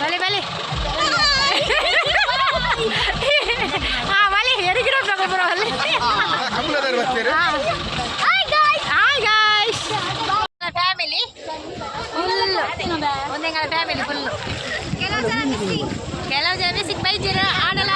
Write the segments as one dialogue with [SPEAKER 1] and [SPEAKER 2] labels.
[SPEAKER 1] ಬಲೆ ಬಲೆ ಹಾಂ ಬಲೆ ಎರಿಗಿರೋ ತಗೊಬರೋ ಅಲ್ಲಿ ಫ್ಯಾಮಿಲಿ ಒಂದೇ ಫ್ಯಾಮಿಲಿ ಫುಲ್ಲು ಕೆಲವು ಜನ ಸಿಕ್ ಬೈತೀರ ಆಡಲ್ಲ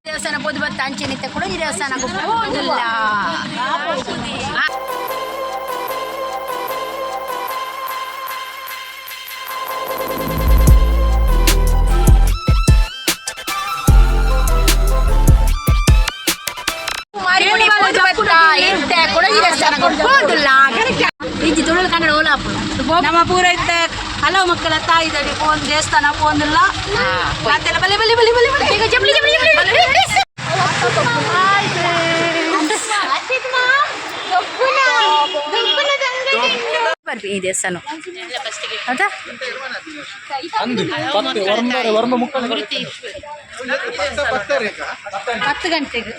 [SPEAKER 1] ದೇವಸ್ಥಾನ ಪೋದು ಬತ್ತ ಅಂಚೆ ನಿಂತ ಕೂಡ ಈ ದೇವಸ್ಥಾನಕ್ಕೂ ಹೋಗುದಿಲ್ಲ.
[SPEAKER 2] ನಮ್ಮ ಪೂರ ಇತ್ತ ಹಲವು ಮಕ್ಕಳ ತಾಯಿದಡಿ ಫೋನ್ ದೇವಸ್ಥಾನ ಫೋನಿಲ್ಲ ಮತ್ತೆಲ್ಲ ಬಲೆ ಬಲೆ ಬಲೆ ಬಲೆ
[SPEAKER 1] ಬರ್ಬಿ ಈ ದೇವಸ್ಥಾನ ಹೌದಾ 10 ಗಂಟೆಗೆ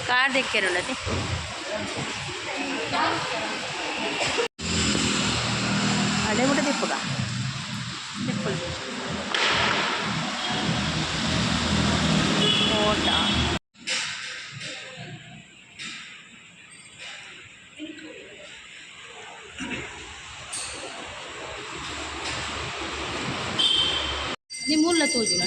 [SPEAKER 1] कार देख के रोला थे अड़े मोटे दिप्पुगा ओटा नी मूल तोजू ना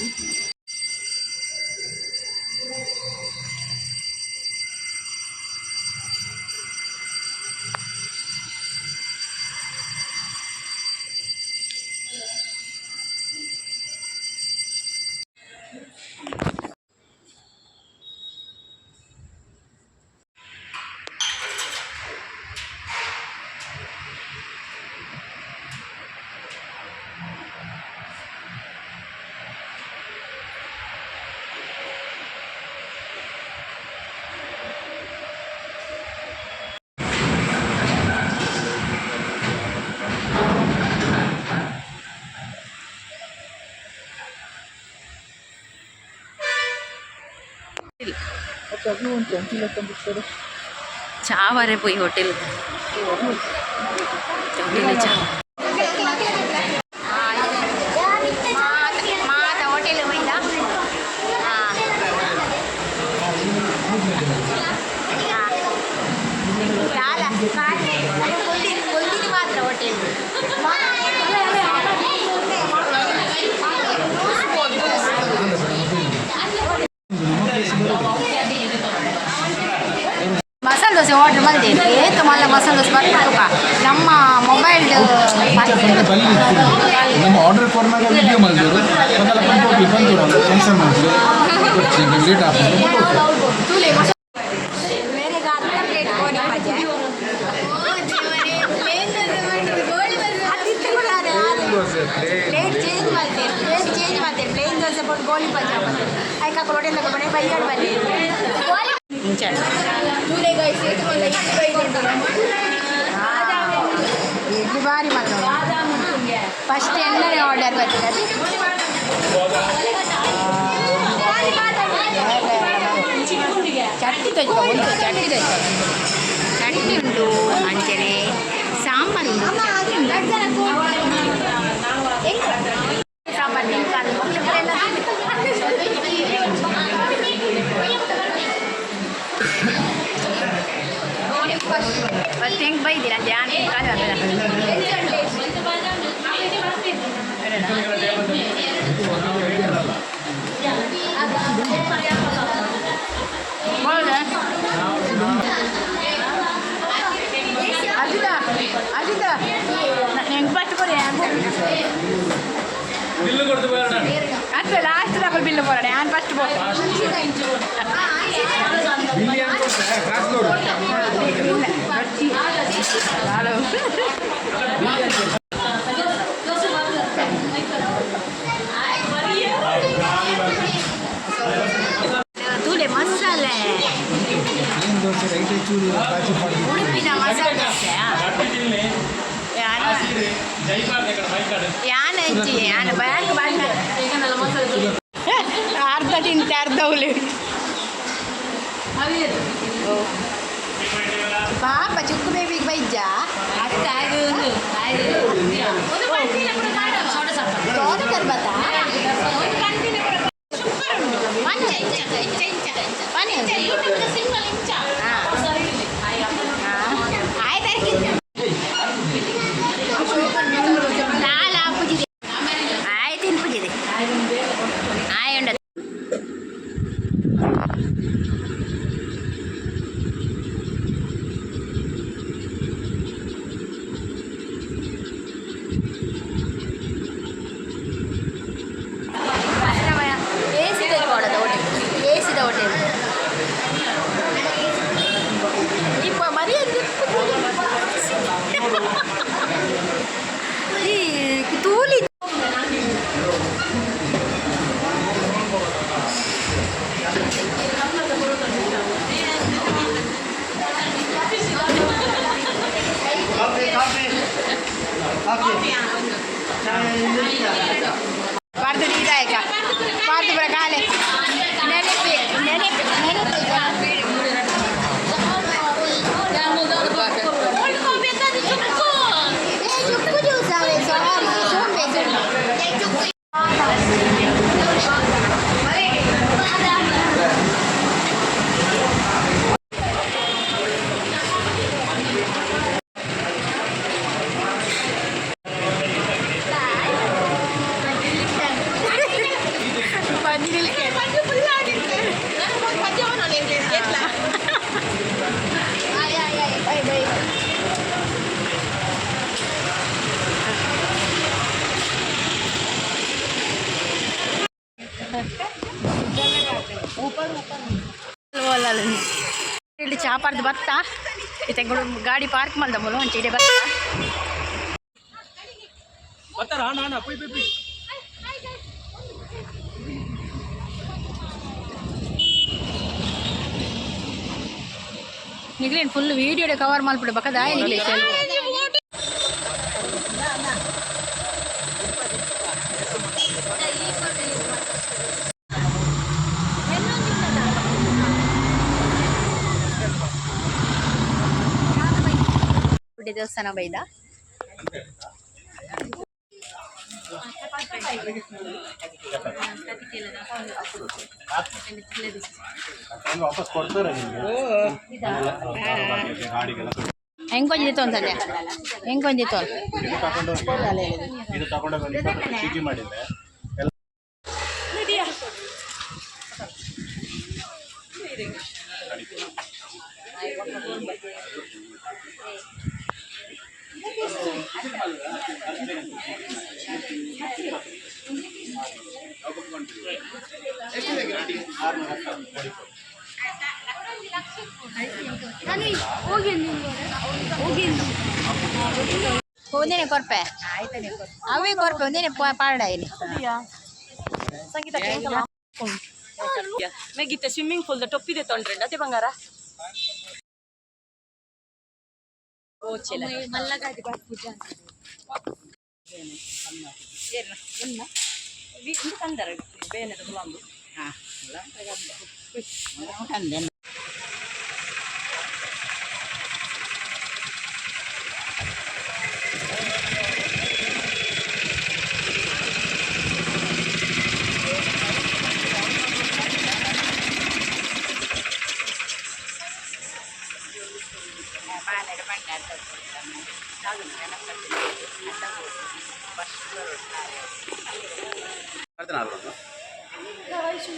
[SPEAKER 1] चावारे पोई होटल मसाला दोसे आर्डर ಮಾಡಿದೆ तुम्हाला मसाला दोसे ಬರ್ಬೇಕು ನಮ್ಮ ಮೊಬೈಲ್
[SPEAKER 3] ನಮ್ಮ ಆರ್ಡರ್ ಕೊರ್ನಾಗ ವಿಡಿಯೋ ಮಾಡಿದ್ರು ಮೊದಲ ಕಂಟ್ರೋಲ್ ಬಂದು ಕ್ಯಾನ್ಸಲ್ ಮಾಡಿದ್ರು ಲೇಟ್ ಆಗ್ತದೆ
[SPEAKER 1] मेरे घर का प्लेट कोनी मजा प्लेट चेंज ಮಾಡ್ತಾರೆ ಪ್ಲೇನ್ ದೋಸೆ ಕೊಟ್ಟು ಗೋಲಿ ಪಜಾ ಐಕ ಕೊಡೋಟೆ ಲಗ ಬನೆ ಬೈಯಾಡ್ ಬನೆ चूले गई से तो मतलब इडली बारी मत फस्ट एंडने ऑर्डर बच्चा चट्टी तो चट्टी उंटू अंचने sambar sambar Pasti yang baik di lanjut ini kan ada. Boleh. Ada. Yang pas tu boleh. Bill kau tu boleh. Ada last tu dah bill full ಬರೋಣ ನಾನು ಫಸ್ಟ್
[SPEAKER 3] ಇಲ್ಲಿ ಅನ್ಕೊಂಡ್ರೆ ಕಾಸರಗೋಡು.
[SPEAKER 1] ತೂಲೆ ಮಸಾಲೆ
[SPEAKER 3] ಏನು ದೋಸೆ ರೈಟ್ ಚೂರು ಕಾಚಿ ಮಾಡಿ
[SPEAKER 1] ಉಡುಪಿನ ಮಸಾಲೆ ದೋಸೆ ಯಾನ ಹಚ್ಚಿ ಯಾನ ಬ್ಯಾಂಕ್ ಬಂದ ಅರ್ಧ ತಿಂತೆ ಅರ್ಧ ಹುಲಿ ಪಾಪ ಚುಕ್ಕು ಬೇಬಿಗೆ ಬೈಜ ಬರ್ಬತ್ತಾ Parto di Italia, parto per Cale, ಇಲ್ಲಿ ಚಾಪಾರ್ದು ಬತ್ತಾ ಇತ್ತೆ ಗಾಡಿ ಪಾರ್ಕ್ ಮಾಡ್ದ ಮೂಲ ಒಂಚೆ ಇದೆ ಬತ್ತಾ ನಿಗ್ಲೇನು ಫುಲ್ ವೀಡಿಯೋಡೆ ಕವರ್ ಮಾಡ್ಬಿಡು ಬಕ್ಕದ ನಿಗ್ಲಿ ದೇವಸ್ಥಾನ ಬೈದ ಹೆಂಗೊಂದಿತ್ತು ಅಂತಂದೆ ಹೆಂಗೊಂದಿತ್ತು ಒಂದೇನೆ ಕೊರ್ಪೆ ಅವೇ ಕೊರ್ಪೆ ಒಂದೇನೆ ಪಾಡ ಇಲ್ಲಿ
[SPEAKER 2] ಮೇಗಿತ್ತೆ ಸ್ವಿಮ್ಮಿಂಗ್ ಪೂಲ್ ಟೊಪ್ಪಿದೆ ತೊಂಡ್ರೆ ಅದೇ ಬಂಗಾರ ಮಲ್ಲಗಾದಿ ಪೂಜಾ ತಂದರ ಬೇನದ ಗುಲಾಂಬು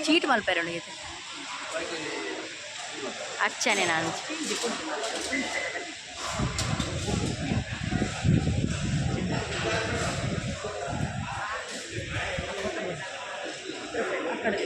[SPEAKER 1] ಚೀಟ್ ಮಲ್ಪೇರ ಅಚ್ಚನೆ ನಾನು
[SPEAKER 2] ಕಡೆ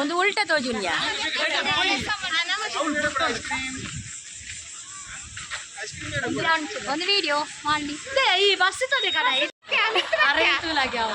[SPEAKER 2] ಒಂದು ಉಲ್ಟಾ ತೋಜುಲ್ಯ ಒಂದು ವಿಡಿಯೋ ಮಾಡಿ ಈ ಬಸ್ ತೋದೆ ಕಡ ಅರೆ ಲಾಗ್ಯಾವ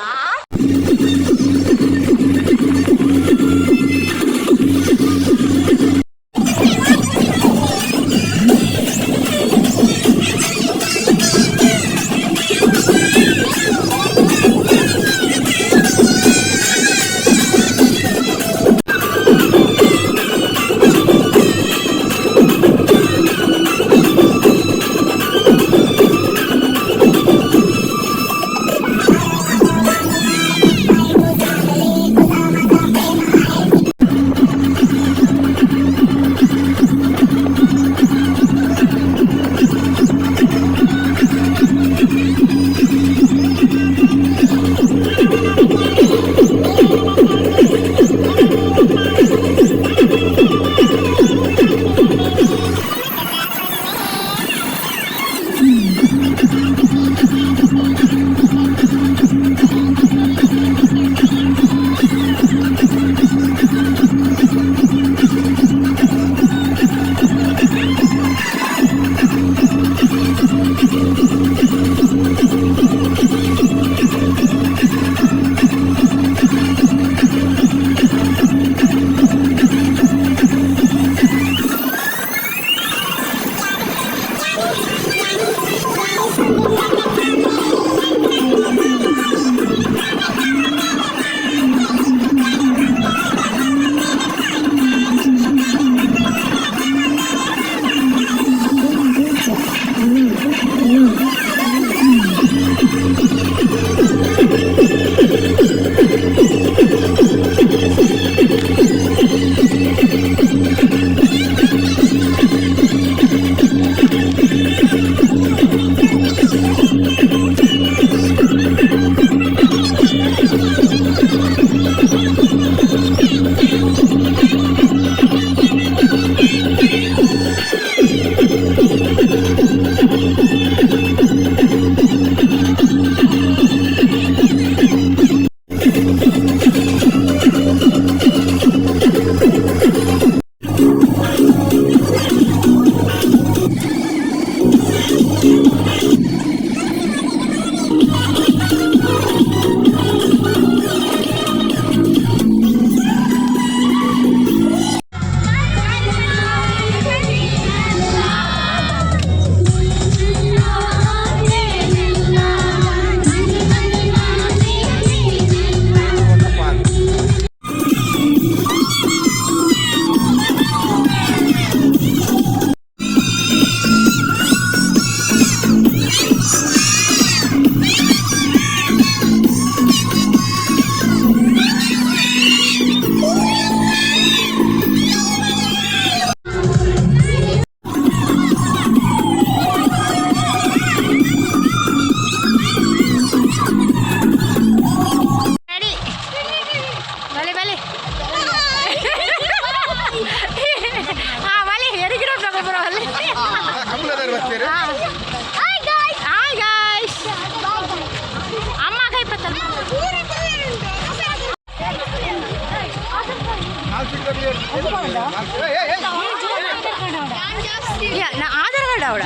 [SPEAKER 2] ಆಧಾರ್ ಕಾರ್ಡ್ ಅವಡ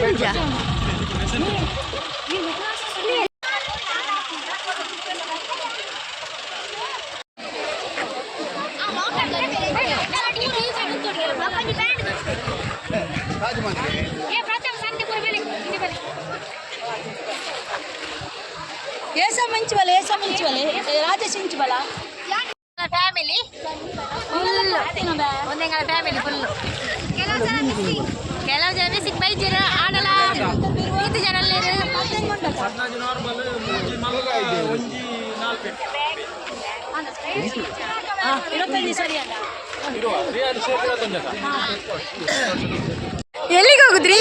[SPEAKER 2] ನಿಜ ಏಸ ಮಂಚಿಬಲ ರಾಜಸಿಂಚಿಬಲ ಫ್ಯಾಮಿಲಿ ಫುಲ್ ಒಂದೆಂಗಳ ಫ್ಯಾಮಿಲಿ ಫುಲ್ ಕೆಲವು ಜನ ಮಿಸ್ಸಿಂಗ್ 5 ಜನ ಆಡಲ 5 ಜನ
[SPEAKER 1] ಎಲ್ಲಿಗೆ ಹೋಗುದ್ರಿ?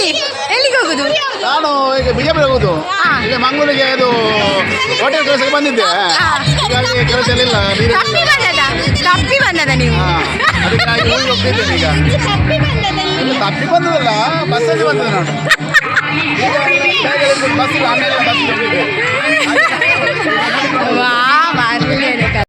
[SPEAKER 1] ಎಲ್ಲಿಗೆ ಹೋಗುದು?
[SPEAKER 3] ನಾನು ಈಗ ಬಿಜೆಪಿ ಹೋಗುದು. ಇಲ್ಲಿ ಮಂಗಳೂರಿಗೆ ಅದು ಹೋಟೆಲ್ ಕೆಲಸಕ್ಕೆ ಬಂದಿದ್ದೆ. ಹೀಗಾಗಿ ಕೆಲಸ ಇಲ್ಲ.
[SPEAKER 1] ತಪ್ಪಿ ಬಂದದ ನೀವು?
[SPEAKER 3] ಅದಕ್ಕಾಗಿ ಊರಿಗೆ ಹೋಗ್ತಿದ್ದೇನೆ ಈಗ. ತಪ್ಪಿ ಬಂದದಲ್ಲ, ಬಸ್ಸಲ್ಲಿ ಬಂದದ್ದು ನಾನು. ಬಸ್ ಇಲ್ಲ, ಆಮೇಲೆ ಬಸ್ ಹೋಗಿದ್ದೆ.
[SPEAKER 1] ವಾ ಮಾರ್ಗೇನೆ ಕಥೆ.